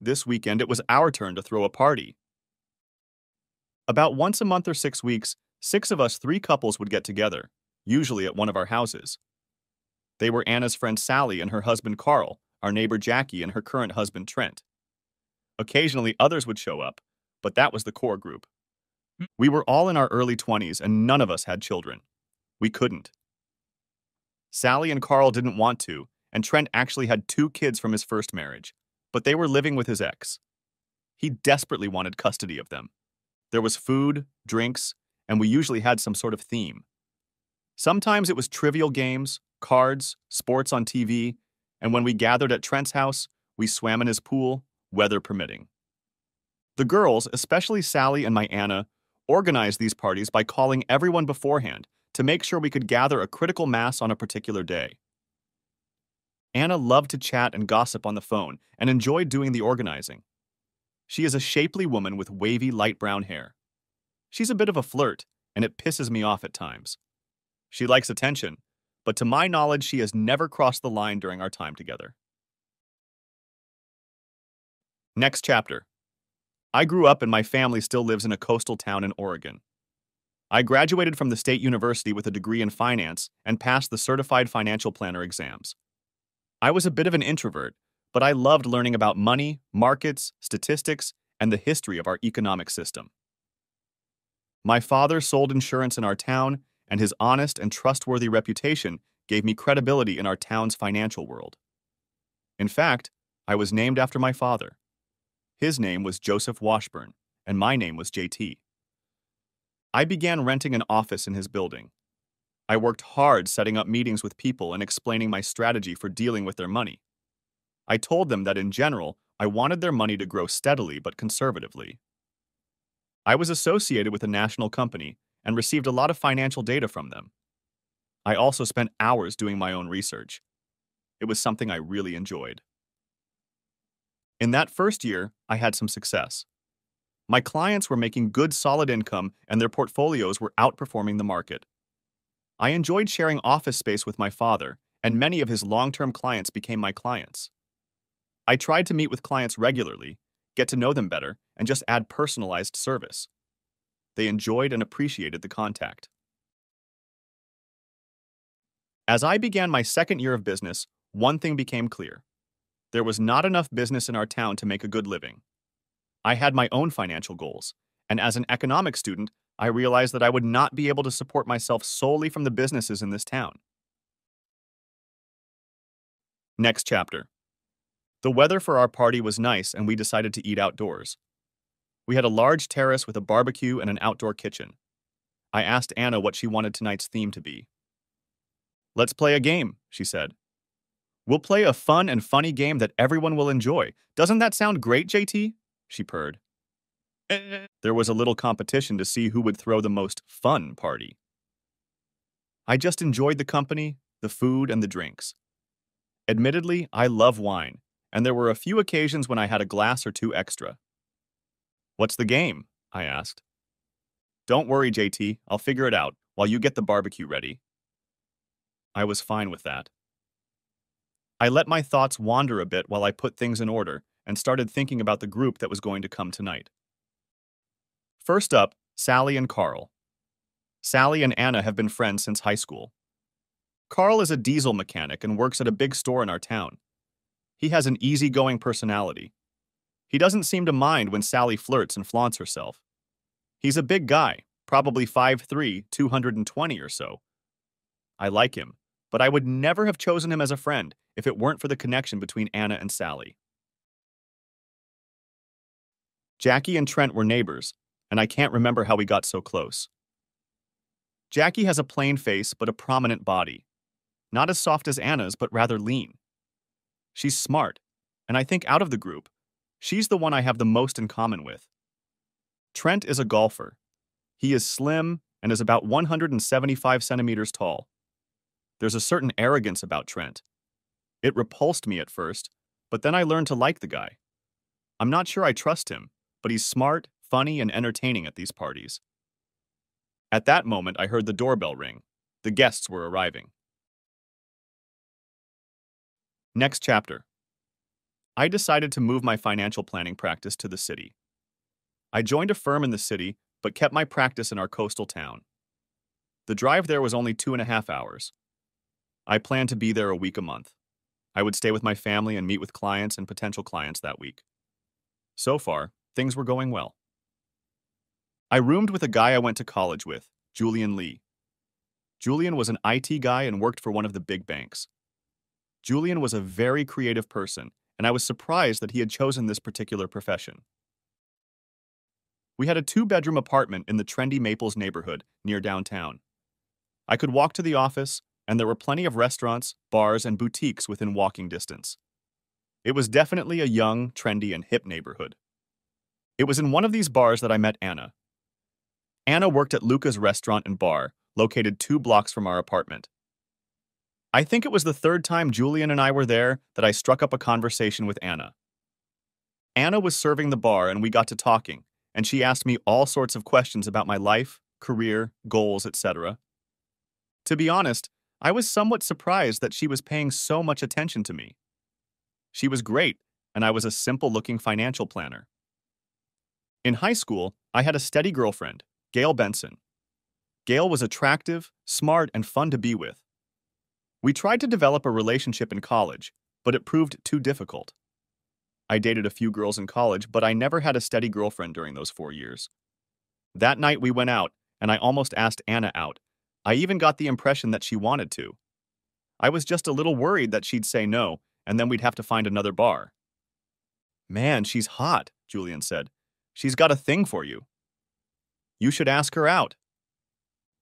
This weekend, it was our turn to throw a party. About once a month or 6 weeks, six of us three couples would get together, usually at one of our houses. They were Anna's friend Sally and her husband Carl, our neighbor Jackie and her current husband Trent. Occasionally, others would show up, but that was the core group. We were all in our early 20s and none of us had children. We couldn't. Sally and Carl didn't want to, and Trent actually had 2 kids from his first marriage, but they were living with his ex. He desperately wanted custody of them. There was food, drinks, and we usually had some sort of theme. Sometimes it was trivial games, cards, sports on TV, and when we gathered at Trent's house, we swam in his pool, weather permitting. The girls, especially Sally and my Anna, organized these parties by calling everyone beforehand to make sure we could gather a critical mass on a particular day. Anna loved to chat and gossip on the phone and enjoyed doing the organizing. She is a shapely woman with wavy light brown hair. She's a bit of a flirt, and it pisses me off at times. She likes attention, but to my knowledge, she has never crossed the line during our time together. Next chapter. I grew up and my family still lives in a coastal town in Oregon. I graduated from the state university with a degree in finance and passed the certified financial planner exams. I was a bit of an introvert, but I loved learning about money, markets, statistics, and the history of our economic system. My father sold insurance in our town, and his honest and trustworthy reputation gave me credibility in our town's financial world. In fact, I was named after my father. His name was Joseph Washburn, and my name was JT. I began renting an office in his building. I worked hard setting up meetings with people and explaining my strategy for dealing with their money. I told them that in general, I wanted their money to grow steadily but conservatively. I was associated with a national company and received a lot of financial data from them. I also spent hours doing my own research. It was something I really enjoyed. In that first year, I had some success. My clients were making good, solid income and their portfolios were outperforming the market. I enjoyed sharing office space with my father, and many of his long-term clients became my clients. I tried to meet with clients regularly, get to know them better, and just add personalized service. They enjoyed and appreciated the contact. As I began my second year of business, one thing became clear. There was not enough business in our town to make a good living. I had my own financial goals, and as an economics student, I realized that I would not be able to support myself solely from the businesses in this town. Next chapter. The weather for our party was nice and we decided to eat outdoors. We had a large terrace with a barbecue and an outdoor kitchen. I asked Anna what she wanted tonight's theme to be. "Let's play a game," she said. "We'll play a fun and funny game that everyone will enjoy. Doesn't that sound great, JT?" she purred. There was a little competition to see who would throw the most fun party. I just enjoyed the company, the food, and the drinks. Admittedly, I love wine, and there were a few occasions when I had a glass or two extra. "What's the game?" I asked. "Don't worry, JT, I'll figure it out while you get the barbecue ready." I was fine with that. I let my thoughts wander a bit while I put things in order and started thinking about the group that was going to come tonight. First up, Sally and Carl. Sally and Anna have been friends since high school. Carl is a diesel mechanic and works at a big store in our town. He has an easygoing personality. He doesn't seem to mind when Sally flirts and flaunts herself. He's a big guy, probably 5'3", 220 or so. I like him, but I would never have chosen him as a friend if it weren't for the connection between Anna and Sally. Jackie and Trent were neighbors, and I can't remember how we got so close. Jackie has a plain face but a prominent body. Not as soft as Anna's, but rather lean. She's smart, and I think out of the group, she's the one I have the most in common with. Trent is a golfer. He is slim and is about 175 centimeters tall. There's a certain arrogance about Trent. It repulsed me at first, but then I learned to like the guy. I'm not sure I trust him, but he's smart, funny, and entertaining at these parties. At that moment, I heard the doorbell ring. The guests were arriving. Next chapter. I decided to move my financial planning practice to the city. I joined a firm in the city, but kept my practice in our coastal town. The drive there was only 2.5 hours. I planned to be there a week a month. I would stay with my family and meet with clients and potential clients that week. So far, things were going well. I roomed with a guy I went to college with, Julian Lee. Julian was an IT guy and worked for one of the big banks. Julian was a very creative person, and I was surprised that he had chosen this particular profession. We had a 2-bedroom apartment in the trendy Maples neighborhood near downtown. I could walk to the office, and there were plenty of restaurants, bars, and boutiques within walking distance. It was definitely a young, trendy, and hip neighborhood. It was in one of these bars that I met Anna. Anna worked at Luca's restaurant and bar, located 2 blocks from our apartment. I think it was the 3rd time Julian and I were there that I struck up a conversation with Anna. Anna was serving the bar and we got to talking, and she asked me all sorts of questions about my life, career, goals, etc. To be honest, I was somewhat surprised that she was paying so much attention to me. She was great, and I was a simple-looking financial planner. In high school, I had a steady girlfriend, Gail Benson. Gail was attractive, smart, and fun to be with. We tried to develop a relationship in college, but it proved too difficult. I dated a few girls in college, but I never had a steady girlfriend during those 4 years. That night we went out, and I almost asked Anna out. I even got the impression that she wanted to. I was just a little worried that she'd say no, and then we'd have to find another bar. "Man, she's hot," Julian said. "She's got a thing for you. You should ask her out."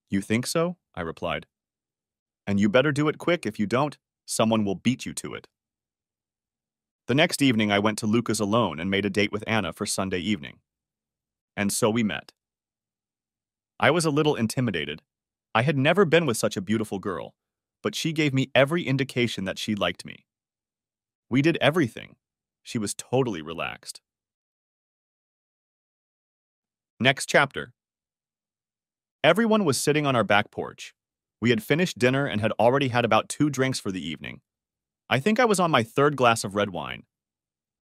"You think so?" I replied. "And you better do it quick. If you don't, someone will beat you to it." The next evening, I went to Luca's alone and made a date with Anna for Sunday evening. And so we met. I was a little intimidated. I had never been with such a beautiful girl, but she gave me every indication that she liked me. We did everything. She was totally relaxed. Next chapter. Everyone was sitting on our back porch. We had finished dinner and had already had about 2 drinks for the evening. I think I was on my 3rd glass of red wine.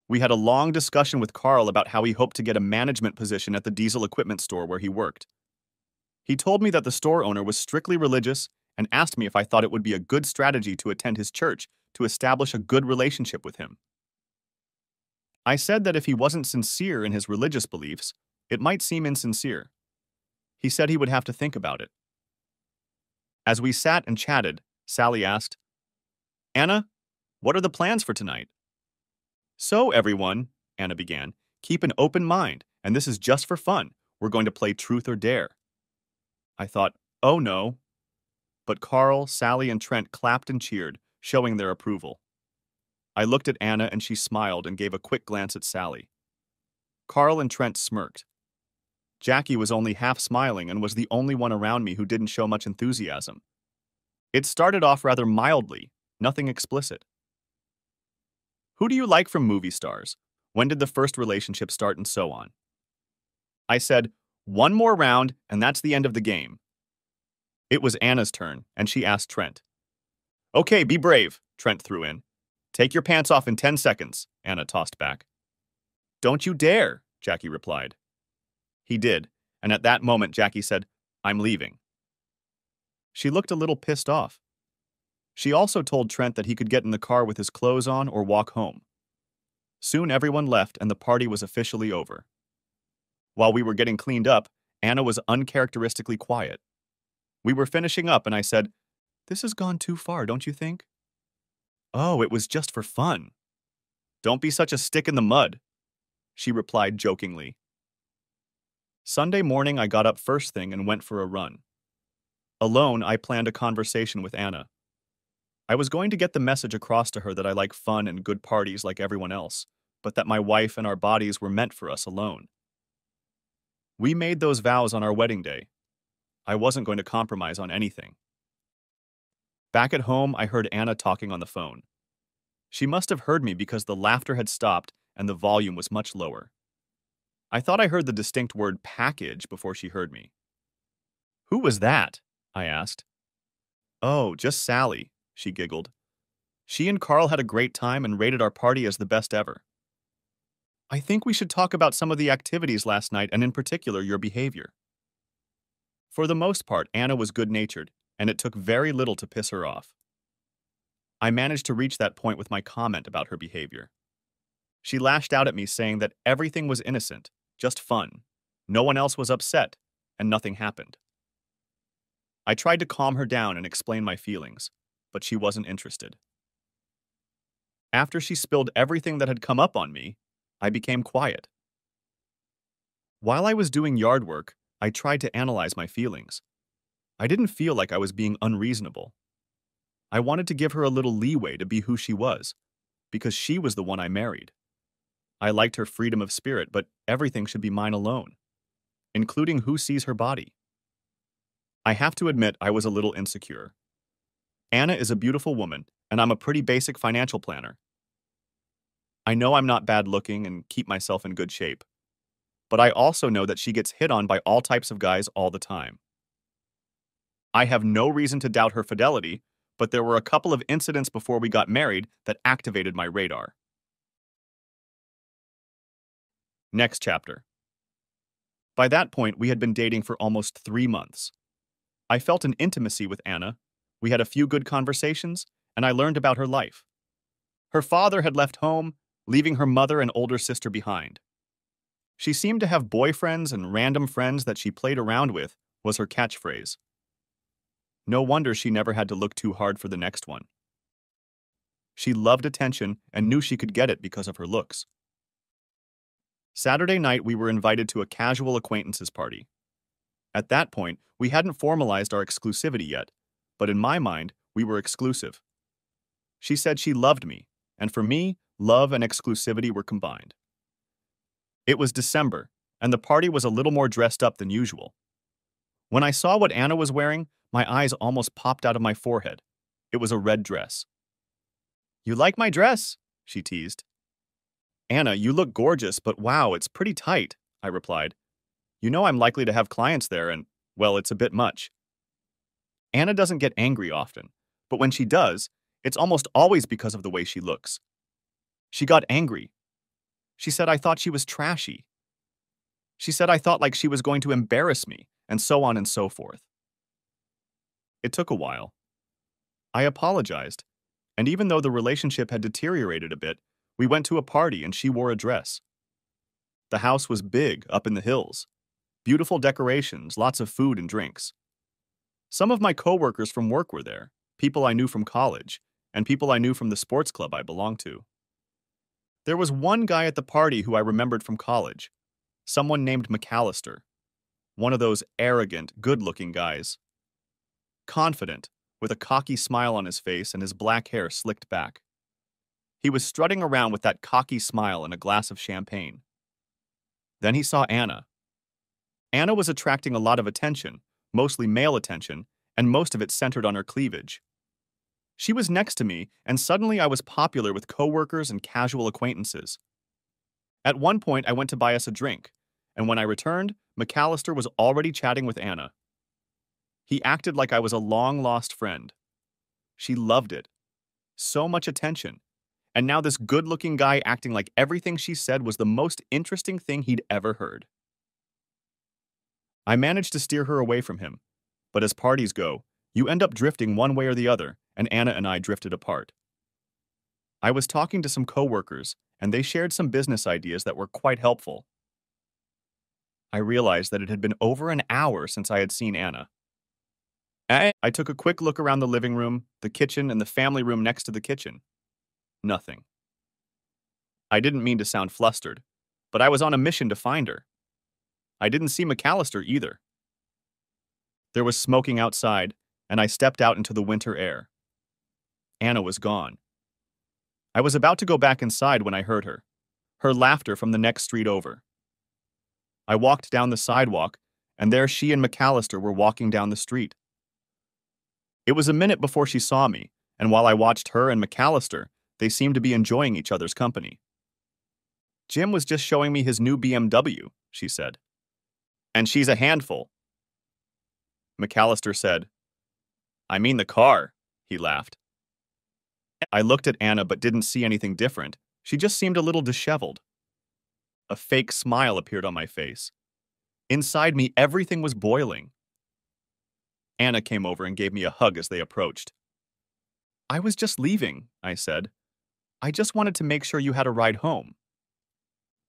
We had a long discussion with Carl about how he hoped to get a management position at the diesel equipment store where he worked. He told me that the store owner was strictly religious and asked me if I thought it would be a good strategy to attend his church to establish a good relationship with him. I said that if he wasn't sincere in his religious beliefs, it might seem insincere. He said he would have to think about it. As we sat and chatted, Sally asked, "Anna, what are the plans for tonight?" "So, everyone," Anna began, "keep an open mind, and this is just for fun. We're going to play Truth or Dare." I thought, oh no. But Carl, Sally, and Trent clapped and cheered, showing their approval. I looked at Anna and she smiled and gave a quick glance at Sally. Carl and Trent smirked. Jackie was only half smiling and was the only one around me who didn't show much enthusiasm. It started off rather mildly, nothing explicit. "Who do you like from movie stars? When did the first relationship start?" and so on. I said, "One more round, and that's the end of the game." It was Anna's turn, and she asked Trent. "Okay, be brave," Trent threw in. "Take your pants off in 10 seconds, Anna tossed back. "Don't you dare," Jackie replied. He did, and at that moment Jackie said, "I'm leaving." She looked a little pissed off. She also told Trent that he could get in the car with his clothes on or walk home. Soon everyone left and the party was officially over. While we were getting cleaned up, Anna was uncharacteristically quiet. We were finishing up and I said, "This has gone too far, don't you think?" "Oh, it was just for fun." "Don't be such a stick in the mud," she replied jokingly. Sunday morning, I got up first thing and went for a run. Alone, I planned a conversation with Anna. I was going to get the message across to her that I like fun and good parties like everyone else, but that my wife and our bodies were meant for us alone. We made those vows on our wedding day. I wasn't going to compromise on anything. Back at home, I heard Anna talking on the phone. She must have heard me because the laughter had stopped and the volume was much lower. I thought I heard the distinct word package before she heard me. "Who was that?" I asked. "Oh, just Sally," she giggled. She and Carl had a great time and rated our party as the best ever. I think we should talk about some of the activities last night and in particular your behavior. For the most part, Anna was good-natured, and it took very little to piss her off. I managed to reach that point with my comment about her behavior. She lashed out at me saying that everything was innocent, just fun. No one else was upset, and nothing happened. I tried to calm her down and explain my feelings, but she wasn't interested. After she spilled everything that had come up on me, I became quiet. While I was doing yard work, I tried to analyze my feelings. I didn't feel like I was being unreasonable. I wanted to give her a little leeway to be who she was, because she was the one I married. I liked her freedom of spirit, but everything should be mine alone, including who sees her body. I have to admit I was a little insecure. Anna is a beautiful woman, and I'm a pretty basic financial planner. I know I'm not bad looking and keep myself in good shape, but I also know that she gets hit on by all types of guys all the time. I have no reason to doubt her fidelity, but there were a couple of incidents before we got married that activated my radar. Next chapter. By that point, we had been dating for almost 3 months. I felt an intimacy with Anna. We had a few good conversations, and I learned about her life. Her father had left home, leaving her mother and older sister behind. She seemed to have boyfriends and random friends that she played around with, was her catchphrase. No wonder she never had to look too hard for the next one. She loved attention and knew she could get it because of her looks. Saturday night, we were invited to a casual acquaintances party. At that point, we hadn't formalized our exclusivity yet, but in my mind, we were exclusive. She said she loved me, and for me, love and exclusivity were combined. It was December, and the party was a little more dressed up than usual. When I saw what Anna was wearing, my eyes almost popped out of my forehead. It was a red dress. "You like my dress?" she teased. "Anna, you look gorgeous, but wow, it's pretty tight," I replied. "You know I'm likely to have clients there, and, well, it's a bit much." Anna doesn't get angry often, but when she does, it's almost always because of the way she looks. She got angry. She said I thought she was trashy. She said I thought like she was going to embarrass me, and so on and so forth. It took a while. I apologized, and even though the relationship had deteriorated a bit, we went to a party and she wore a dress. The house was big, up in the hills. Beautiful decorations, lots of food and drinks. Some of my coworkers from work were there, people I knew from college, and people I knew from the sports club I belonged to. There was one guy at the party who I remembered from college, someone named McAllister, one of those arrogant, good-looking guys. Confident, with a cocky smile on his face and his black hair slicked back. He was strutting around with that cocky smile and a glass of champagne. Then he saw Anna. Anna was attracting a lot of attention, mostly male attention, and most of it centered on her cleavage. She was next to me, and suddenly I was popular with coworkers and casual acquaintances. At one point, I went to buy us a drink, and when I returned, McAllister was already chatting with Anna. He acted like I was a long-lost friend. She loved it. So much attention. And now this good-looking guy acting like everything she said was the most interesting thing he'd ever heard. I managed to steer her away from him, but as parties go, you end up drifting one way or the other, and Anna and I drifted apart. I was talking to some coworkers, and they shared some business ideas that were quite helpful. I realized that it had been over an hour since I had seen Anna. I took a quick look around the living room, the kitchen, and the family room next to the kitchen. Nothing. I didn't mean to sound flustered, but I was on a mission to find her. I didn't see McAllister either. There was smoking outside, and I stepped out into the winter air. Anna was gone. I was about to go back inside when I heard her laughter from the next street over. I walked down the sidewalk, and there she and McAllister were walking down the street. It was a minute before she saw me, and while I watched her and McAllister, they seemed to be enjoying each other's company. "Jim was just showing me his new BMW," she said. "And she's a handful." McAllister said. "I mean the car," he laughed. I looked at Anna but didn't see anything different. She just seemed a little disheveled. A fake smile appeared on my face. Inside me, everything was boiling. Anna came over and gave me a hug as they approached. I was just leaving, I said. I just wanted to make sure you had a ride home.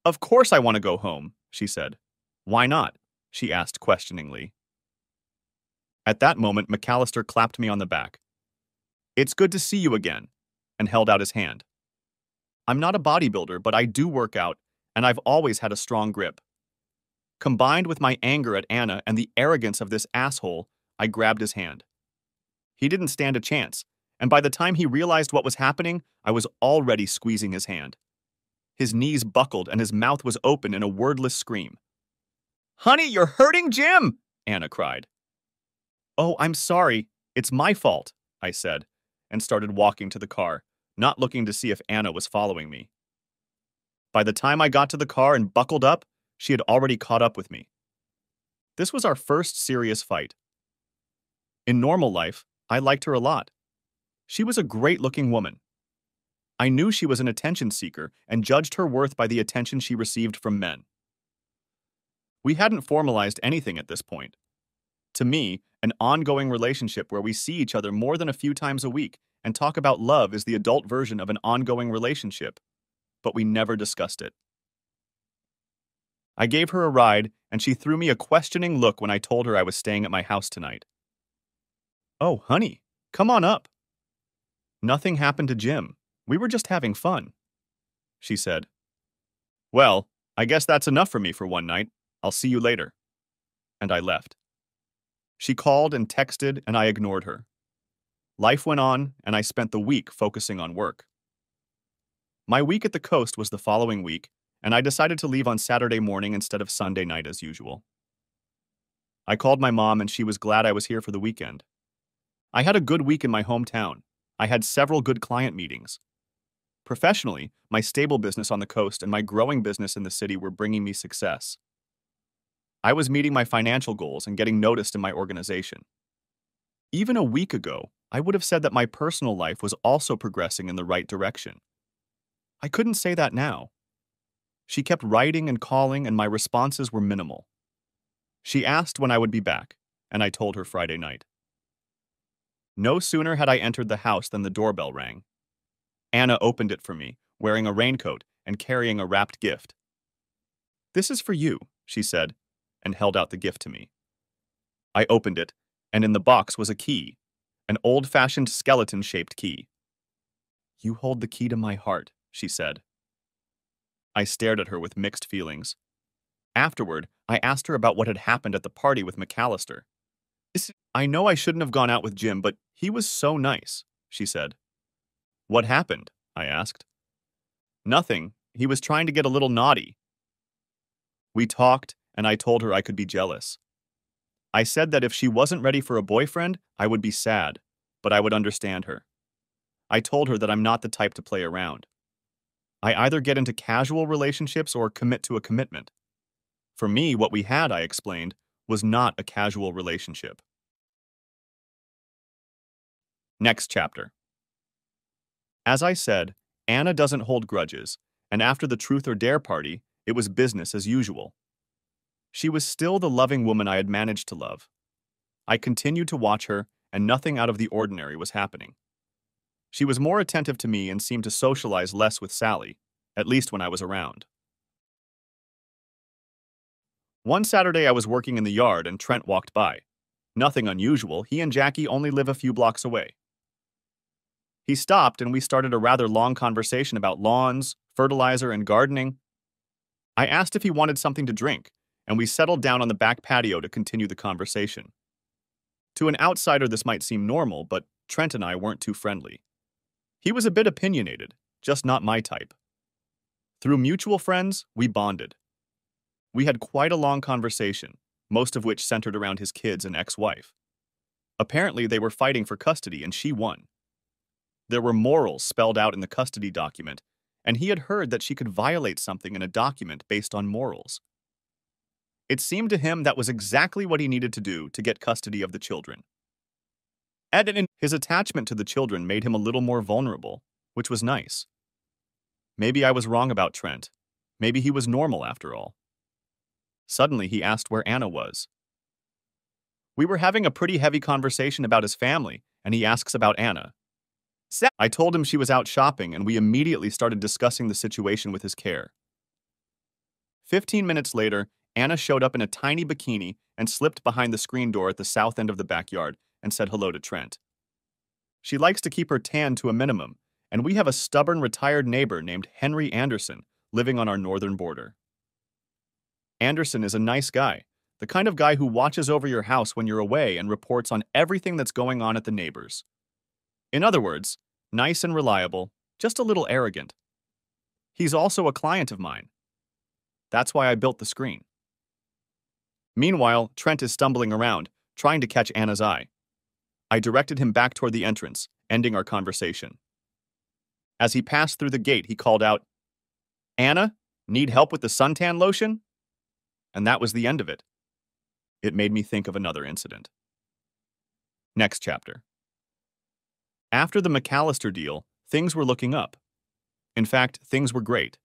Of course I want to go home, she said. Why not? She asked questioningly. At that moment, McAllister clapped me on the back. It's good to see you again, and held out his hand. I'm not a bodybuilder, but I do work out, and I've always had a strong grip. Combined with my anger at Anna and the arrogance of this asshole, I grabbed his hand. He didn't stand a chance, and by the time he realized what was happening, I was already squeezing his hand. His knees buckled and his mouth was open in a wordless scream. Honey, you're hurting Jim! Anna cried. Oh, I'm sorry. It's my fault, I said, and started walking to the car, not looking to see if Anna was following me. By the time I got to the car and buckled up, she had already caught up with me. This was our first serious fight. In normal life, I liked her a lot. She was a great-looking woman. I knew she was an attention seeker and judged her worth by the attention she received from men. We hadn't formalized anything at this point. To me, an ongoing relationship where we see each other more than a few times a week and talk about love is the adult version of an ongoing relationship, but we never discussed it. I gave her a ride, and she threw me a questioning look when I told her I was staying at my house tonight. Oh, honey, come on up. Nothing happened to Jim. We were just having fun, she said. Well, I guess that's enough for me for one night. I'll see you later. And I left. She called and texted, and I ignored her. Life went on, and I spent the week focusing on work. My week at the coast was the following week, and I decided to leave on Saturday morning instead of Sunday night as usual. I called my mom, and she was glad I was here for the weekend. I had a good week in my hometown. I had several good client meetings. Professionally, my stable business on the coast and my growing business in the city were bringing me success. I was meeting my financial goals and getting noticed in my organization. Even a week ago, I would have said that my personal life was also progressing in the right direction. I couldn't say that now. She kept writing and calling, and my responses were minimal. She asked when I would be back, and I told her Friday night. No sooner had I entered the house than the doorbell rang. Anna opened it for me, wearing a raincoat and carrying a wrapped gift. This is for you, she said, and held out the gift to me. I opened it, and in the box was a key, an old-fashioned skeleton-shaped key. You hold the key to my heart, she said. I stared at her with mixed feelings. Afterward, I asked her about what had happened at the party with McAllister. I know I shouldn't have gone out with Jim, but he was so nice, she said. What happened? I asked. Nothing. He was trying to get a little naughty. We talked, and I told her I could be jealous. I said that if she wasn't ready for a boyfriend, I would be sad, but I would understand her. I told her that I'm not the type to play around. I either get into casual relationships or commit to a commitment. For me, what we had, I explained, was not a casual relationship. Next chapter. As I said, Anna doesn't hold grudges, and after the Truth or Dare party, it was business as usual. She was still the loving woman I had managed to love. I continued to watch her, and nothing out of the ordinary was happening. She was more attentive to me and seemed to socialize less with Sally, at least when I was around. One Saturday I was working in the yard and Trent walked by. Nothing unusual, he and Jackie only live a few blocks away. He stopped and we started a rather long conversation about lawns, fertilizer, and gardening. I asked if he wanted something to drink, and we settled down on the back patio to continue the conversation. To an outsider this might seem normal, but Trent and I weren't too friendly. He was a bit opinionated, just not my type. Through mutual friends, we bonded. We had quite a long conversation, most of which centered around his kids and ex-wife. Apparently, they were fighting for custody and she won. There were morals spelled out in the custody document, and he had heard that she could violate something in a document based on morals. It seemed to him that was exactly what he needed to do to get custody of the children. And his attachment to the children made him a little more vulnerable, which was nice. Maybe I was wrong about Trent. Maybe he was normal after all. Suddenly, he asked where Anna was. We were having a pretty heavy conversation about his family, and he asks about Anna. I told him she was out shopping, and we immediately started discussing the situation with his care. 15 minutes later, Anna showed up in a tiny bikini and slipped behind the screen door at the south end of the backyard and said hello to Trent. She likes to keep her tan to a minimum, and we have a stubborn retired neighbor named Henry Anderson living on our northern border. Anderson is a nice guy, the kind of guy who watches over your house when you're away and reports on everything that's going on at the neighbors. In other words, nice and reliable, just a little arrogant. He's also a client of mine. That's why I built the screen. Meanwhile, Trent is stumbling around, trying to catch Anna's eye. I directed him back toward the entrance, ending our conversation. As he passed through the gate, he called out, "Anna, need help with the suntan lotion?" And that was the end of it. It made me think of another incident. Next chapter. After the McAllister deal, things were looking up. In fact, things were great.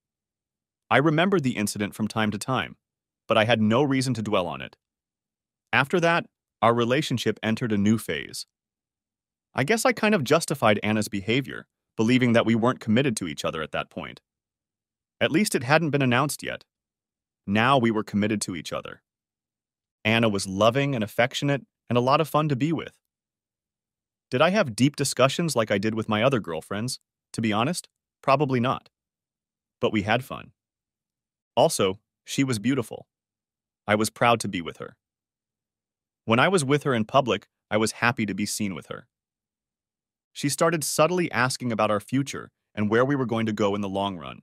I remembered the incident from time to time, but I had no reason to dwell on it. After that, our relationship entered a new phase. I guess I kind of justified Anna's behavior, believing that we weren't committed to each other at that point. At least it hadn't been announced yet. Now we were committed to each other. Anna was loving and affectionate and a lot of fun to be with. Did I have deep discussions like I did with my other girlfriends? To be honest, probably not. But we had fun. Also, she was beautiful. I was proud to be with her. When I was with her in public, I was happy to be seen with her. She started subtly asking about our future and where we were going to go in the long run.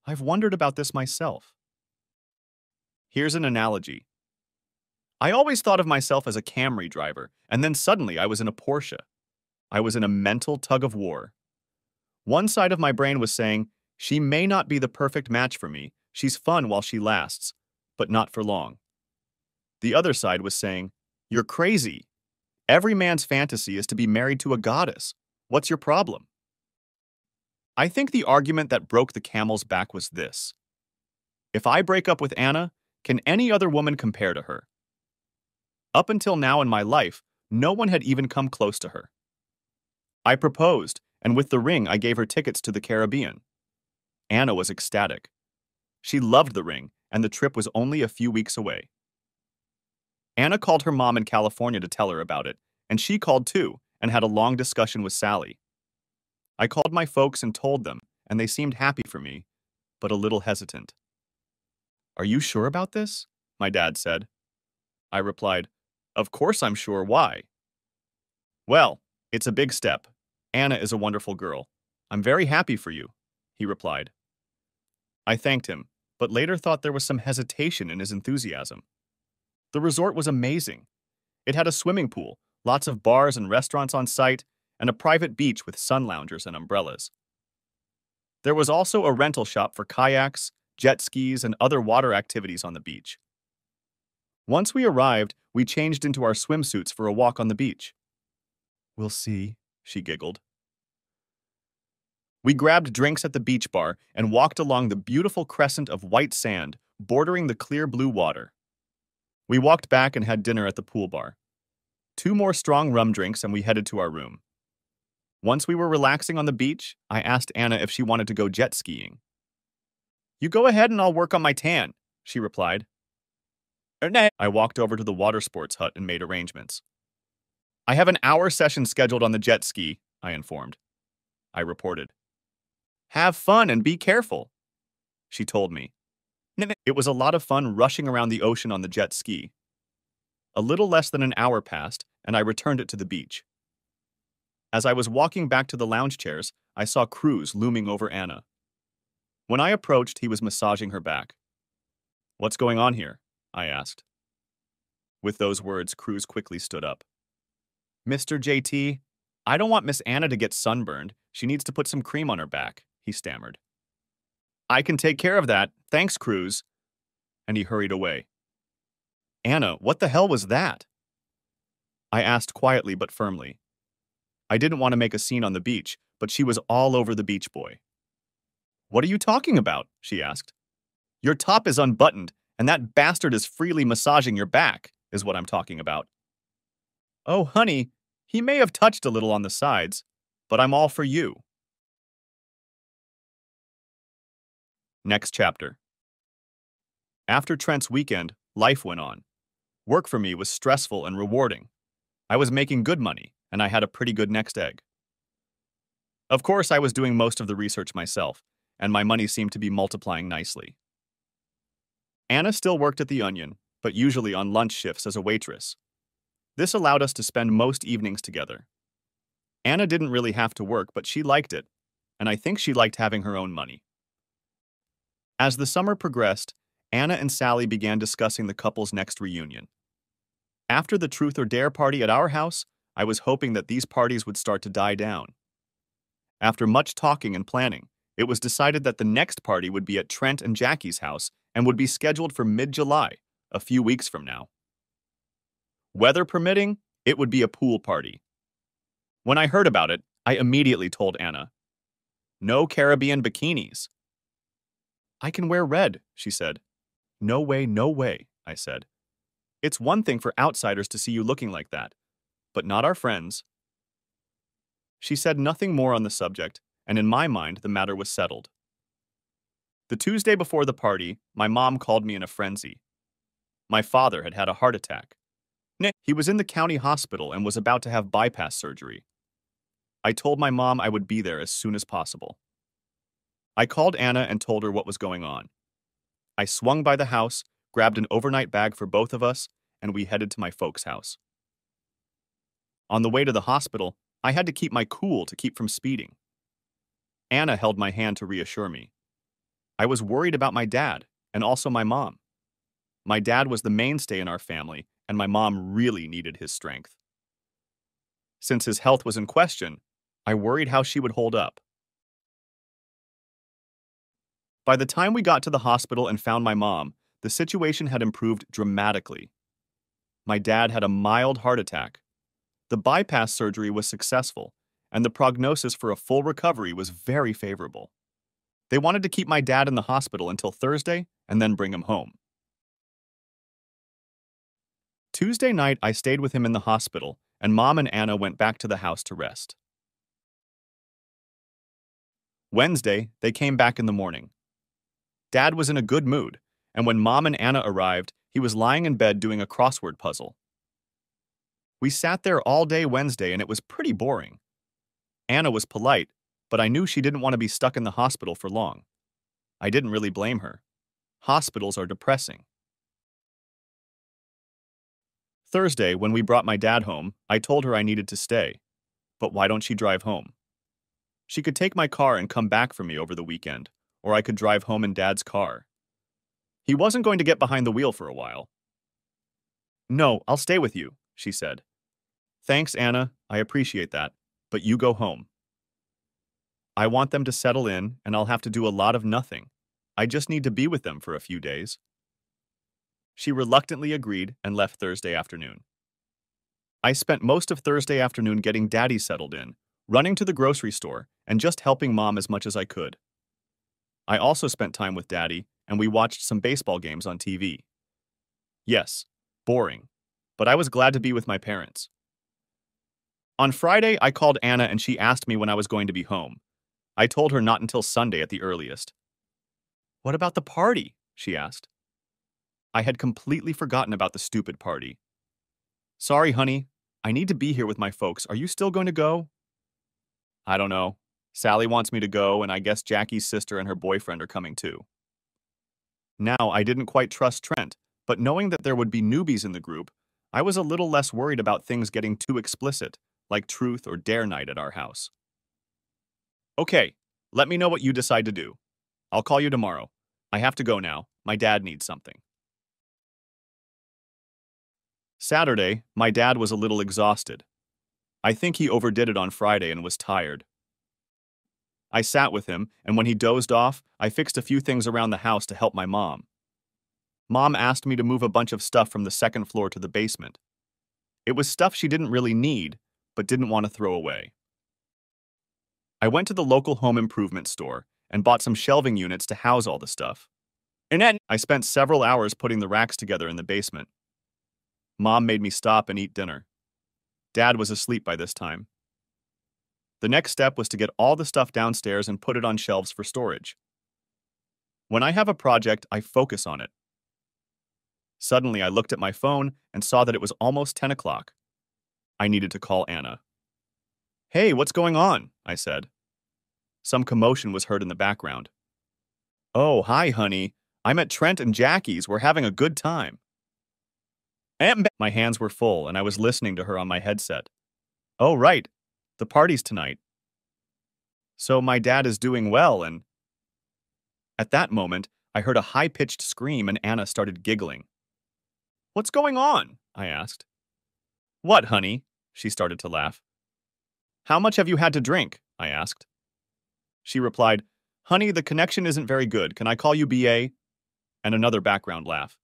I've wondered about this myself. Here's an analogy. I always thought of myself as a Camry driver, and then suddenly I was in a Porsche. I was in a mental tug of war. One side of my brain was saying, she may not be the perfect match for me, she's fun while she lasts, but not for long. The other side was saying, you're crazy. Every man's fantasy is to be married to a goddess. What's your problem? I think the argument that broke the camel's back was this. If I break up with Anna, can any other woman compare to her? Up until now in my life, no one had even come close to her. I proposed, and with the ring I gave her tickets to the Caribbean. Anna was ecstatic. She loved the ring, and the trip was only a few weeks away. Anna called her mom in California to tell her about it, and she called too and had a long discussion with Sally. I called my folks and told them, and they seemed happy for me, but a little hesitant. Are you sure about this? My dad said. I replied, of course I'm sure. Why? Well, it's a big step. Anna is a wonderful girl. I'm very happy for you, he replied. I thanked him, but later thought there was some hesitation in his enthusiasm. The resort was amazing. It had a swimming pool, lots of bars and restaurants on site, and a private beach with sun loungers and umbrellas. There was also a rental shop for kayaks, jet skis, and other water activities on the beach. Once we arrived, we changed into our swimsuits for a walk on the beach. We'll see, she giggled. We grabbed drinks at the beach bar and walked along the beautiful crescent of white sand bordering the clear blue water. We walked back and had dinner at the pool bar. 2 more strong rum drinks and we headed to our room. Once we were relaxing on the beach, I asked Anna if she wanted to go jet skiing. You go ahead and I'll work on my tan, she replied. I walked over to the water sports hut and made arrangements. I have an hour session scheduled on the jet ski, I informed. I reported. Have fun and be careful, she told me. It was a lot of fun rushing around the ocean on the jet ski. A little less than an hour passed, and I returned it to the beach. As I was walking back to the lounge chairs, I saw Cruz looming over Anna. When I approached, he was massaging her back. What's going on here? I asked. With those words, Cruz quickly stood up. Mr. JT, I don't want Miss Anna to get sunburned. She needs to put some cream on her back, he stammered. I can take care of that. Thanks, Cruz. And he hurried away. Anna, what the hell was that? I asked quietly but firmly. I didn't want to make a scene on the beach, but she was all over the beach boy. What are you talking about? She asked. Your top is unbuttoned, and that bastard is freely massaging your back, is what I'm talking about. Oh, honey, he may have touched a little on the sides, but I'm all for you. Next chapter. After Trent's weekend, life went on. Work for me was stressful and rewarding. I was making good money, and I had a pretty good next egg. Of course, I was doing most of the research myself, and my money seemed to be multiplying nicely. Anna still worked at the Onion, but usually on lunch shifts as a waitress. This allowed us to spend most evenings together. Anna didn't really have to work, but she liked it, and I think she liked having her own money. As the summer progressed, Anna and Sally began discussing the couple's next reunion. After the Truth or Dare party at our house, I was hoping that these parties would start to die down. After much talking and planning, it was decided that the next party would be at Trent and Jackie's house and would be scheduled for mid-July, a few weeks from now. Weather permitting, it would be a pool party. When I heard about it, I immediately told Anna. No Caribbean bikinis. I can wear red, she said. No way, no way, I said. It's one thing for outsiders to see you looking like that, but not our friends. She said nothing more on the subject, and in my mind, the matter was settled. The Tuesday before the party, my mom called me in a frenzy. My father had had a heart attack. He was in the county hospital and was about to have bypass surgery. I told my mom I would be there as soon as possible. I called Anna and told her what was going on. I swung by the house, grabbed an overnight bag for both of us, and we headed to my folks' house. On the way to the hospital, I had to keep my cool to keep from speeding. Anna held my hand to reassure me. I was worried about my dad, and also my mom. My dad was the mainstay in our family, and my mom really needed his strength. Since his health was in question, I worried how she would hold up. By the time we got to the hospital and found my mom, the situation had improved dramatically. My dad had a mild heart attack. The bypass surgery was successful, and the prognosis for a full recovery was very favorable. They wanted to keep my dad in the hospital until Thursday and then bring him home. Tuesday night, I stayed with him in the hospital, and Mom and Anna went back to the house to rest. Wednesday, they came back in the morning. Dad was in a good mood, and when Mom and Anna arrived, he was lying in bed doing a crossword puzzle. We sat there all day Wednesday, and it was pretty boring. Anna was polite, but I knew she didn't want to be stuck in the hospital for long. I didn't really blame her. Hospitals are depressing. Thursday, when we brought my dad home, I told her I needed to stay. But why don't she drive home? She could take my car and come back for me over the weekend, or I could drive home in Dad's car. He wasn't going to get behind the wheel for a while. No, I'll stay with you, she said. Thanks, Anna, I appreciate that, but you go home. I want them to settle in, and I'll have to do a lot of nothing. I just need to be with them for a few days. She reluctantly agreed and left Thursday afternoon. I spent most of Thursday afternoon getting Daddy settled in, running to the grocery store, and just helping Mom as much as I could. I also spent time with Daddy, and we watched some baseball games on TV. Yes, boring, but I was glad to be with my parents. On Friday, I called Anna and she asked me when I was going to be home. I told her not until Sunday at the earliest. What about the party? She asked. I had completely forgotten about the stupid party. Sorry, honey. I need to be here with my folks. Are you still going to go? I don't know. Sally wants me to go, and I guess Jackie's sister and her boyfriend are coming too. Now, I didn't quite trust Trent, but knowing that there would be newbies in the group, I was a little less worried about things getting too explicit, like Truth or Dare night at our house. Okay, let me know what you decide to do. I'll call you tomorrow. I have to go now. My dad needs something. Saturday, my dad was a little exhausted. I think he overdid it on Friday and was tired. I sat with him, and when he dozed off, I fixed a few things around the house to help my mom. Mom asked me to move a bunch of stuff from the second floor to the basement. It was stuff she didn't really need, but didn't want to throw away. I went to the local home improvement store and bought some shelving units to house all the stuff. And then I spent several hours putting the racks together in the basement. Mom made me stop and eat dinner. Dad was asleep by this time. The next step was to get all the stuff downstairs and put it on shelves for storage. When I have a project, I focus on it. Suddenly, I looked at my phone and saw that it was almost 10 o'clock. I needed to call Anna. "Hey, what's going on?" I said. Some commotion was heard in the background. "Oh, hi, honey. I'm at Trent and Jackie's. We're having a good time." My hands were full, and I was listening to her on my headset. "Oh, right. The party's tonight. So my dad is doing well, and—" At that moment, I heard a high-pitched scream and Anna started giggling. "What's going on?" I asked. "What, honey?" She started to laugh. "How much have you had to drink?" I asked. She replied, "Honey, the connection isn't very good. Can I call you BA?" And another background laugh.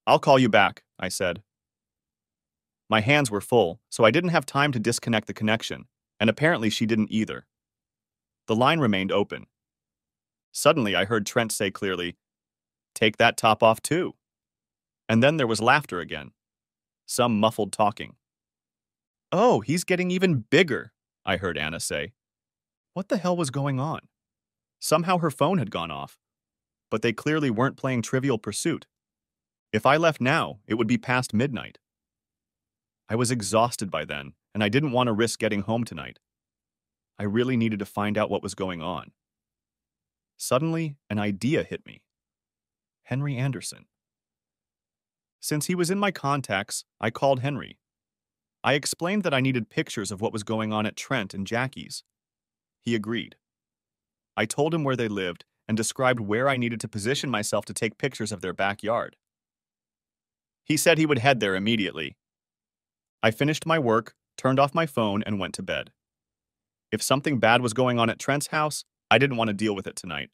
"I'll call you back," I said. My hands were full, so I didn't have time to disconnect the connection, and apparently she didn't either. The line remained open. Suddenly, I heard Trent say clearly, "Take that top off too." And then there was laughter again. Some muffled talking. "Oh, he's getting even bigger," I heard Anna say. What the hell was going on? Somehow her phone had gone off, but they clearly weren't playing Trivial Pursuit. If I left now, it would be past midnight. I was exhausted by then, and I didn't want to risk getting home tonight. I really needed to find out what was going on. Suddenly, an idea hit me. Henry Anderson. Since he was in my contacts, I called Henry. I explained that I needed pictures of what was going on at Trent and Jackie's. He agreed. I told him where they lived and described where I needed to position myself to take pictures of their backyard. He said he would head there immediately. I finished my work, turned off my phone, and went to bed. If something bad was going on at Trent's house, I didn't want to deal with it tonight.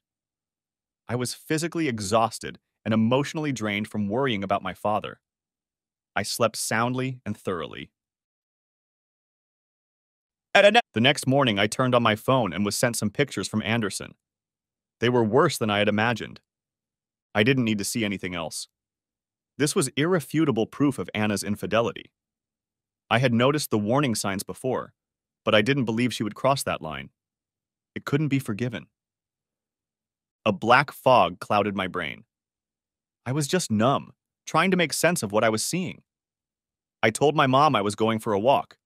I was physically exhausted and emotionally drained from worrying about my father. I slept soundly and thoroughly. The next morning, I turned on my phone and was sent some pictures from Anderson. They were worse than I had imagined. I didn't need to see anything else. This was irrefutable proof of Anna's infidelity. I had noticed the warning signs before, but I didn't believe she would cross that line. It couldn't be forgiven. A black fog clouded my brain. I was just numb, trying to make sense of what I was seeing. I told my mom I was going for a walk.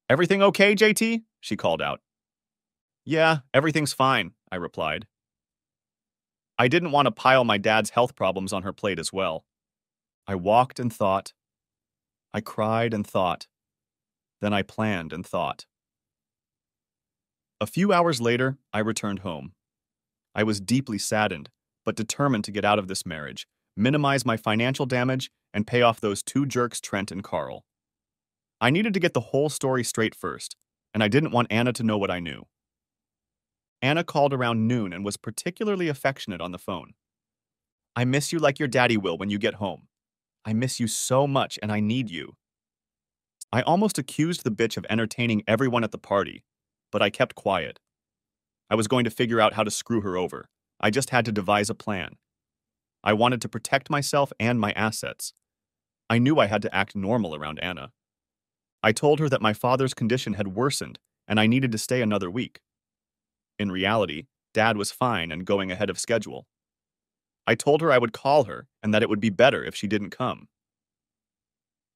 "Everything okay, JT?" she called out. "Yeah, everything's fine," I replied. I didn't want to pile my dad's health problems on her plate as well. I walked and thought. I cried and thought. Then I planned and thought. A few hours later, I returned home. I was deeply saddened, but determined to get out of this marriage, minimize my financial damage, and pay off those two jerks, Trent and Carl. I needed to get the whole story straight first, and I didn't want Anna to know what I knew. Anna called around noon and was particularly affectionate on the phone. "I miss you like your daddy will when you get home. I miss you so much and I need you." I almost accused the bitch of entertaining everyone at the party, but I kept quiet. I was going to figure out how to screw her over. I just had to devise a plan. I wanted to protect myself and my assets. I knew I had to act normal around Anna. I told her that my father's condition had worsened and I needed to stay another week. In reality, Dad was fine and going ahead of schedule. I told her I would call her and that it would be better if she didn't come.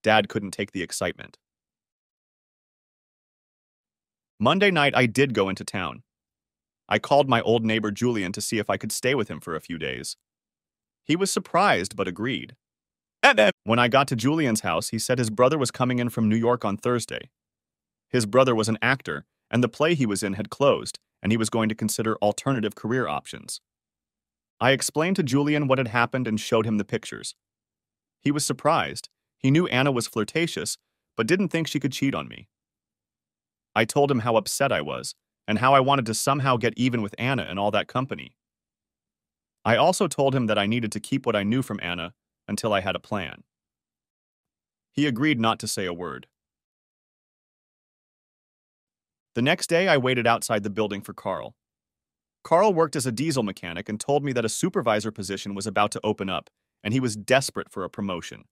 Dad couldn't take the excitement. Monday night, I did go into town. I called my old neighbor Julian to see if I could stay with him for a few days. He was surprised but agreed. When I got to Julian's house, he said his brother was coming in from New York on Thursday. His brother was an actor, and the play he was in had closed, and he was going to consider alternative career options. I explained to Julian what had happened and showed him the pictures. He was surprised. He knew Anna was flirtatious, but didn't think she could cheat on me. I told him how upset I was, and how I wanted to somehow get even with Anna and all that company. I also told him that I needed to keep what I knew from Anna until I had a plan. He agreed not to say a word. The next day, I waited outside the building for Carl. Carl worked as a diesel mechanic and told me that a supervisor position was about to open up, and he was desperate for a promotion.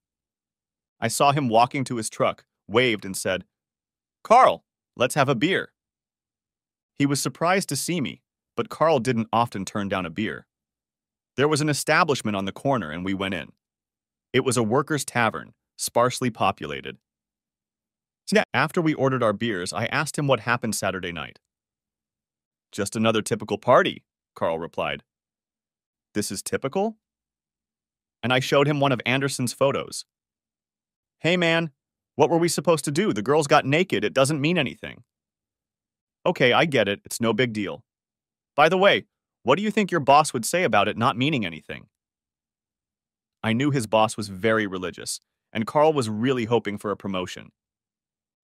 I saw him walking to his truck, waved, and said, "Carl, let's have a beer." He was surprised to see me, but Carl didn't often turn down a beer. There was an establishment on the corner, and we went in. It was a workers' tavern, sparsely populated. After we ordered our beers, I asked him what happened Saturday night. "Just another typical party," Carl replied. "This is typical?" And I showed him one of Anderson's photos. "Hey man, what were we supposed to do? The girls got naked, it doesn't mean anything." "Okay, I get it, it's no big deal. By the way, what do you think your boss would say about it not meaning anything?" I knew his boss was very religious, and Carl was really hoping for a promotion.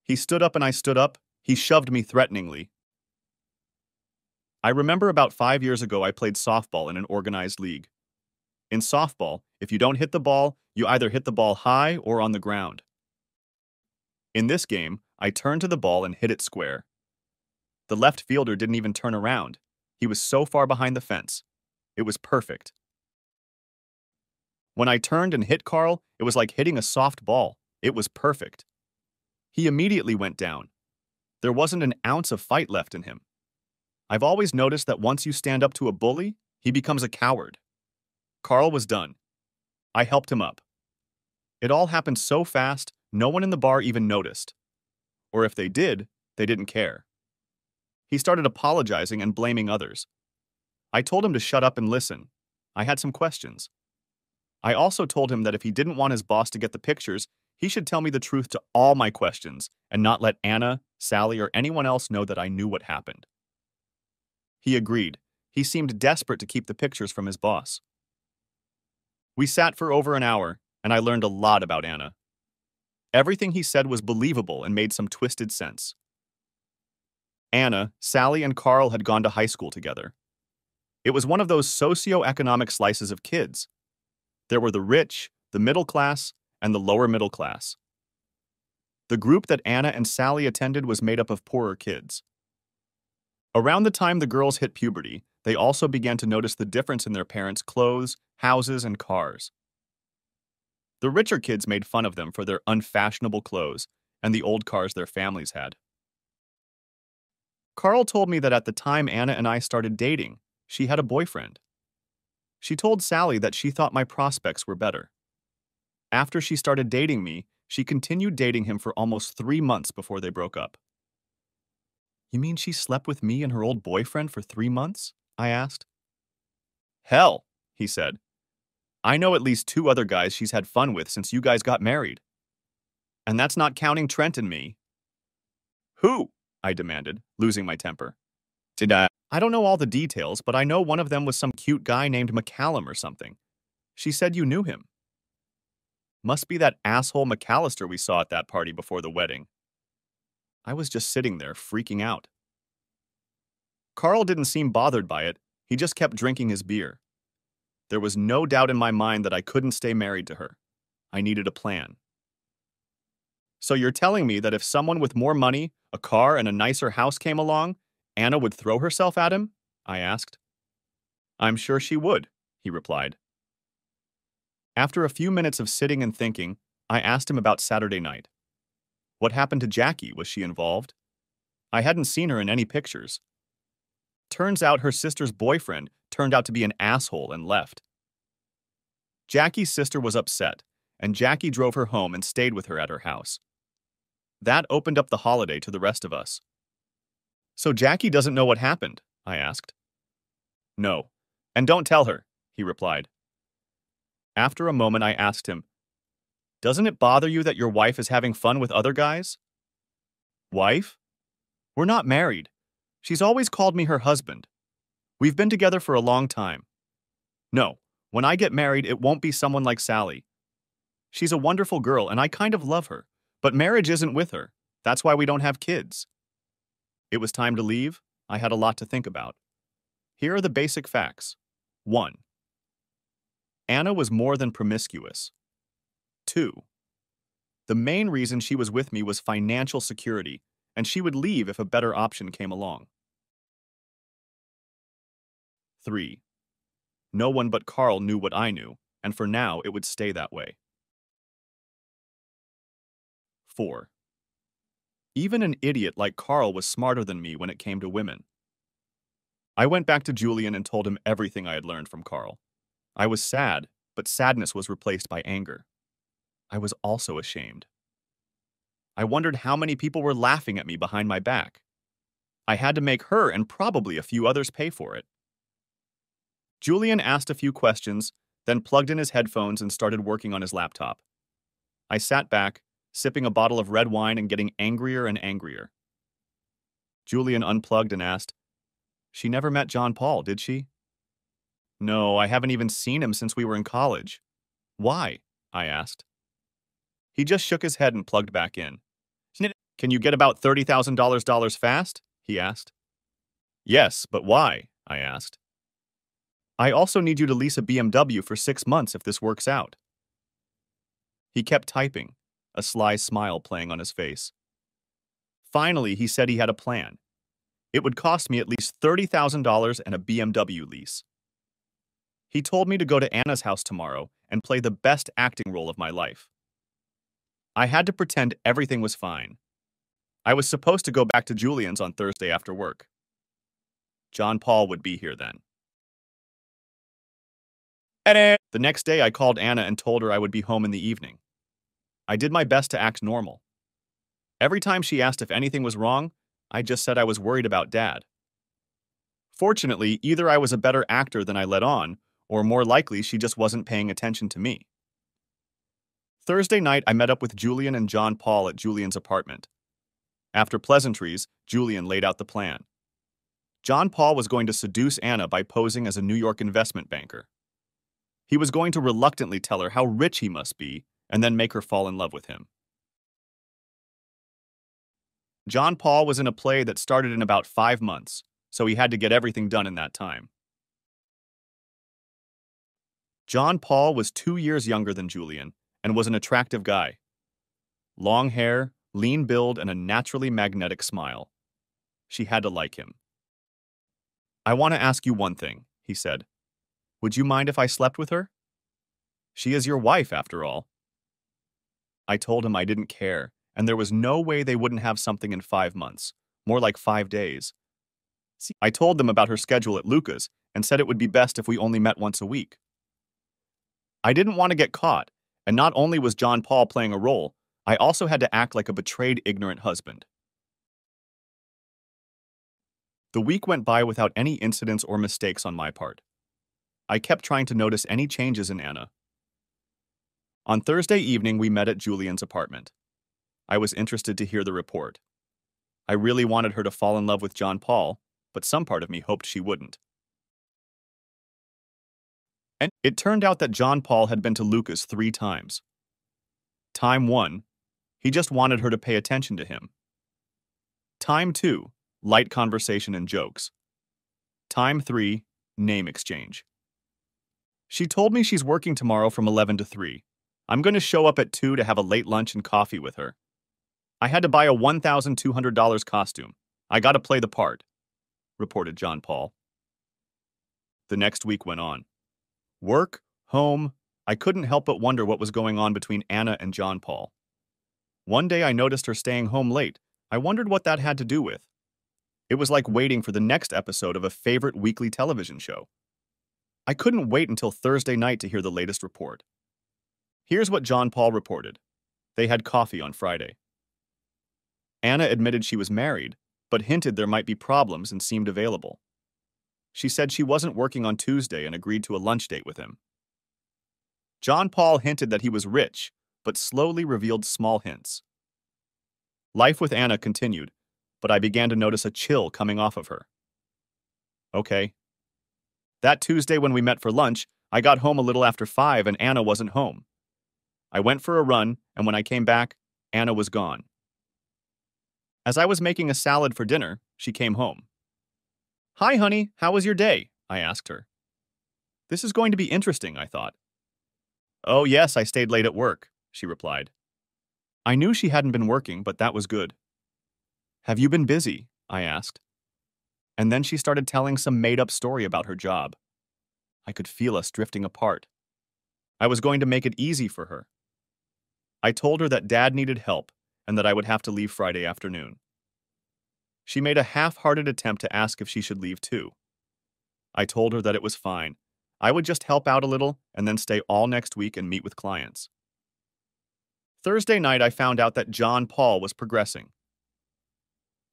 He stood up and I stood up. He shoved me threateningly. I remember about 5 years ago I played softball in an organized league. In softball, if you don't hit the ball, you either hit the ball high or on the ground. In this game, I turned to the ball and hit it square. The left fielder didn't even turn around. He was so far behind the fence. It was perfect. When I turned and hit Carl, it was like hitting a soft ball. It was perfect. He immediately went down. There wasn't an ounce of fight left in him. I've always noticed that once you stand up to a bully, he becomes a coward. Carl was done. I helped him up. It all happened so fast, no one in the bar even noticed. Or if they did, they didn't care. He started apologizing and blaming others. I told him to shut up and listen. I had some questions. I also told him that if he didn't want his boss to get the pictures, he should tell me the truth to all my questions and not let Anna, Sally, or anyone else know that I knew what happened. He agreed. He seemed desperate to keep the pictures from his boss. We sat for over an hour, and I learned a lot about Anna. Everything he said was believable and made some twisted sense. Anna, Sally, and Carl had gone to high school together. It was one of those socioeconomic slices of kids. There were the rich, the middle class, and the lower middle class. The group that Anna and Sally attended was made up of poorer kids. Around the time the girls hit puberty, they also began to notice the difference in their parents' clothes, houses, and cars. The richer kids made fun of them for their unfashionable clothes and the old cars their families had. Carl told me that at the time Anna and I started dating, she had a boyfriend. She told Sally that she thought my prospects were better. After she started dating me, she continued dating him for almost 3 months before they broke up. "You mean she slept with me and her old boyfriend for 3 months?" I asked. "Hell," he said. "I know at least 2 other guys she's had fun with since you guys got married. And that's not counting Trent and me." "Who?" I demanded, losing my temper. "I don't know all the details, but I know one of them was some cute guy named McCallum or something. She said you knew him." "Must be that asshole McAllister we saw at that party before the wedding." I was just sitting there, freaking out. Carl didn't seem bothered by it. He just kept drinking his beer. There was no doubt in my mind that I couldn't stay married to her. I needed a plan. "So you're telling me that if someone with more money, a car, and a nicer house came along, Anna would throw herself at him?" I asked. "I'm sure she would," he replied. After a few minutes of sitting and thinking, I asked him about Saturday night. What happened to Jackie? Was she involved? I hadn't seen her in any pictures. Turns out her sister's boyfriend turned out to be an asshole and left. Jackie's sister was upset, and Jackie drove her home and stayed with her at her house. That opened up the holiday to the rest of us. "So Jackie doesn't know what happened?" I asked. "No, and don't tell her," he replied. After a moment, I asked him, "Doesn't it bother you that your wife is having fun with other guys?" "Wife? We're not married. She's always called me her husband. We've been together for a long time. No, when I get married, it won't be someone like Sally. She's a wonderful girl, and I kind of love her, but marriage isn't with her. That's why we don't have kids." It was time to leave. I had a lot to think about. Here are the basic facts. 1. Anna was more than promiscuous. 2. The main reason she was with me was financial security, and she would leave if a better option came along. 3. No one but Carl knew what I knew, and for now it would stay that way. 4. Even an idiot like Carl was smarter than me when it came to women. I went back to Julian and told him everything I had learned from Carl. I was sad, but sadness was replaced by anger. I was also ashamed. I wondered how many people were laughing at me behind my back. I had to make her and probably a few others pay for it. Julian asked a few questions, then plugged in his headphones and started working on his laptop. I sat back, sipping a bottle of red wine and getting angrier and angrier. Julian unplugged and asked, "She never met John Paul, did she?" "No, I haven't even seen him since we were in college." "Why?" I asked. He just shook his head and plugged back in. "Can you get about $30,000 fast?" he asked. "Yes, but why?" I asked. "I also need you to lease a BMW for 6 months if this works out." He kept typing, a sly smile playing on his face. Finally, he said he had a plan. It would cost me at least $30,000 and a BMW lease. He told me to go to Anna's house tomorrow and play the best acting role of my life. I had to pretend everything was fine. I was supposed to go back to Julian's on Thursday after work. John Paul would be here then. The next day, I called Anna and told her I would be home in the evening. I did my best to act normal. Every time she asked if anything was wrong, I just said I was worried about Dad. Fortunately, either I was a better actor than I let on, or more likely she just wasn't paying attention to me. Thursday night, I met up with Julian and John Paul at Julian's apartment. After pleasantries, Julian laid out the plan. John Paul was going to seduce Anna by posing as a New York investment banker. He was going to reluctantly tell her how rich he must be and then make her fall in love with him. John Paul was in a play that started in about 5 months, so he had to get everything done in that time. John Paul was 2 years younger than Julian and was an attractive guy. Long hair, lean build, and a naturally magnetic smile. She had to like him. "I want to ask you one thing," he said. "Would you mind if I slept with her? She is your wife, after all." I told him I didn't care, and there was no way they wouldn't have something in 5 months, more like 5 days. I told them about her schedule at Luca's and said it would be best if we only met once a week. I didn't want to get caught, and not only was John Paul playing a role, I also had to act like a betrayed, ignorant husband. The week went by without any incidents or mistakes on my part. I kept trying to notice any changes in Anna. On Thursday evening, we met at Julian's apartment. I was interested to hear the report. I really wanted her to fall in love with John Paul, but some part of me hoped she wouldn't. And it turned out that John Paul had been to Luca's 3 times. Time 1, he just wanted her to pay attention to him. Time 2, light conversation and jokes. Time 3, name exchange. She told me she's working tomorrow from 11 to 3. I'm going to show up at 2 to have a late lunch and coffee with her. I had to buy a $1,200 costume. I got to play the part, reported John Paul. The next week went on. Work, home, I couldn't help but wonder what was going on between Anna and John Paul. One day I noticed her staying home late. I wondered what that had to do with. It was like waiting for the next episode of a favorite weekly television show. I couldn't wait until Thursday night to hear the latest report. Here's what John Paul reported. They had coffee on Friday. Anna admitted she was married, but hinted there might be problems and seemed available. She said she wasn't working on Tuesday and agreed to a lunch date with him. John Paul hinted that he was rich, but slowly revealed small hints. Life with Anna continued, but I began to notice a chill coming off of her. Okay. That Tuesday when we met for lunch, I got home a little after 5 and Anna wasn't home. I went for a run, and when I came back, Anna was gone. As I was making a salad for dinner, she came home. "Hi, honey, how was your day?" I asked her. This is going to be interesting, I thought. "Oh, yes, I stayed late at work," she replied. I knew she hadn't been working, but that was good. Have you been busy? I asked. And then she started telling some made-up story about her job. I could feel us drifting apart. I was going to make it easy for her. I told her that Dad needed help and that I would have to leave Friday afternoon. She made a half-hearted attempt to ask if she should leave too. I told her that it was fine. I would just help out a little and then stay all next week and meet with clients. Thursday night, I found out that John Paul was progressing.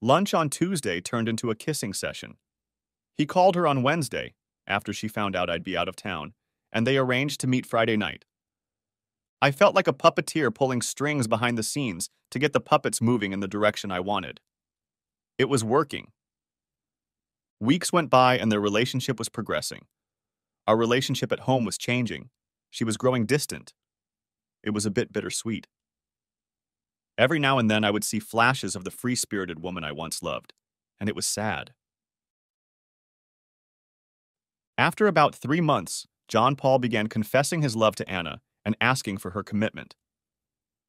Lunch on Tuesday turned into a kissing session. He called her on Wednesday, after she found out I'd be out of town, and they arranged to meet Friday night. I felt like a puppeteer pulling strings behind the scenes to get the puppets moving in the direction I wanted. It was working. Weeks went by and their relationship was progressing. Our relationship at home was changing. She was growing distant. It was a bit bittersweet. Every now and then I would see flashes of the free-spirited woman I once loved, and it was sad. After about 3 months, John Paul began confessing his love to Anna and asking for her commitment.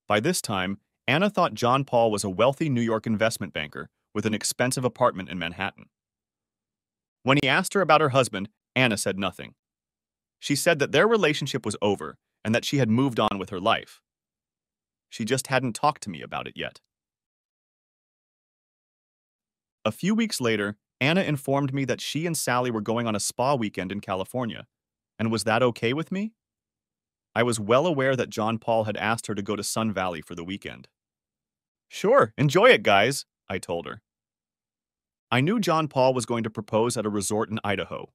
By this time, Anna thought John Paul was a wealthy New York investment banker with an expensive apartment in Manhattan. When he asked her about her husband, Anna said nothing. She said that their relationship was over and that she had moved on with her life. She just hadn't talked to me about it yet. A few weeks later, Anna informed me that she and Sally were going on a spa weekend in California. And was that okay with me? I was well aware that John Paul had asked her to go to Sun Valley for the weekend. Sure, enjoy it, guys, I told her. I knew John Paul was going to propose at a resort in Idaho.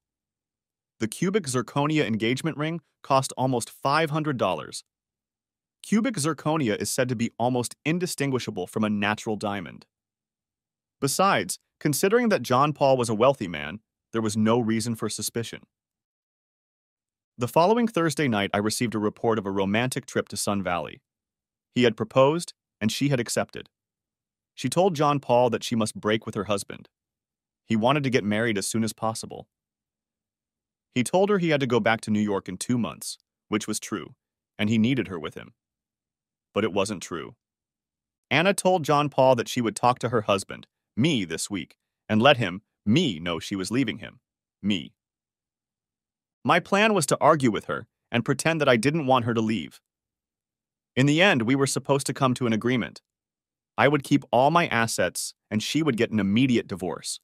The cubic zirconia engagement ring cost almost $500. Cubic zirconia is said to be almost indistinguishable from a natural diamond. Besides, considering that John Paul was a wealthy man, there was no reason for suspicion. The following Thursday night, I received a report of a romantic trip to Sun Valley. He had proposed, and she had accepted. She told John Paul that she must break with her husband. He wanted to get married as soon as possible. He told her he had to go back to New York in 2 months, which was true, and he needed her with him. But it wasn't true. Anna told John Paul that she would talk to her husband, me, this week, and let him, me, know she was leaving him, me. My plan was to argue with her and pretend that I didn't want her to leave. In the end, we were supposed to come to an agreement. I would keep all my assets, and she would get an immediate divorce.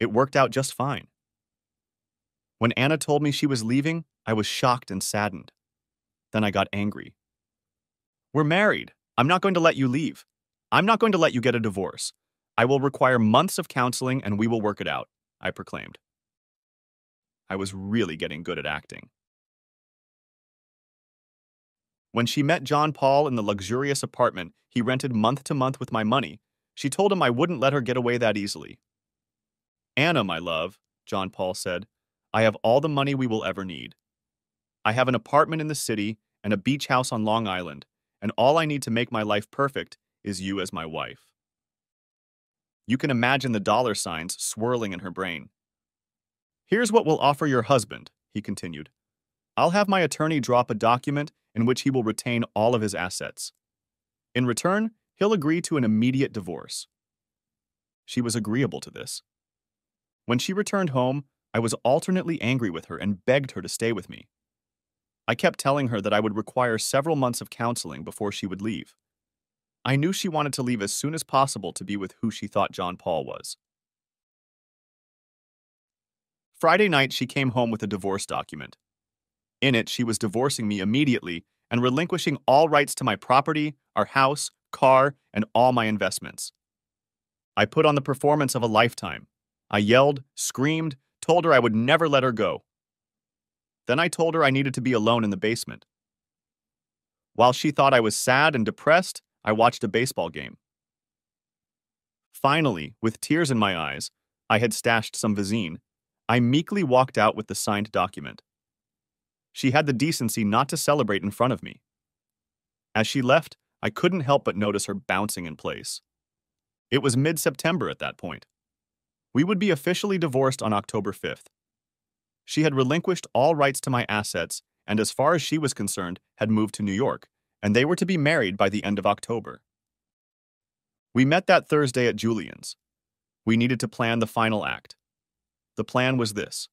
It worked out just fine. When Anna told me she was leaving, I was shocked and saddened. Then I got angry. We're married. I'm not going to let you leave. I'm not going to let you get a divorce. I will require months of counseling and we will work it out, I proclaimed. I was really getting good at acting. When she met John Paul in the luxurious apartment he rented month to month with my money, she told him I wouldn't let her get away that easily. Anna, my love, John Paul said, I have all the money we will ever need. I have an apartment in the city and a beach house on Long Island, and all I need to make my life perfect is you as my wife. You can imagine the dollar signs swirling in her brain. Here's what we'll offer your husband, he continued. I'll have my attorney drop a document in which he will retain all of his assets. In return, he'll agree to an immediate divorce. She was agreeable to this. When she returned home, I was alternately angry with her and begged her to stay with me. I kept telling her that I would require several months of counseling before she would leave. I knew she wanted to leave as soon as possible to be with who she thought John Paul was. Friday night, she came home with a divorce document. In it, she was divorcing me immediately and relinquishing all rights to my property, our house, car, and all my investments. I put on the performance of a lifetime. I yelled, screamed, told her I would never let her go. Then I told her I needed to be alone in the basement. While she thought I was sad and depressed, I watched a baseball game. Finally, with tears in my eyes, I had stashed some Visine. I meekly walked out with the signed document. She had the decency not to celebrate in front of me. As she left, I couldn't help but notice her bouncing in place. It was mid-September at that point. We would be officially divorced on October 5th. She had relinquished all rights to my assets and, as far as she was concerned, had moved to New York, and they were to be married by the end of October. We met that Thursday at Julian's. We needed to plan the final act. The plan was this.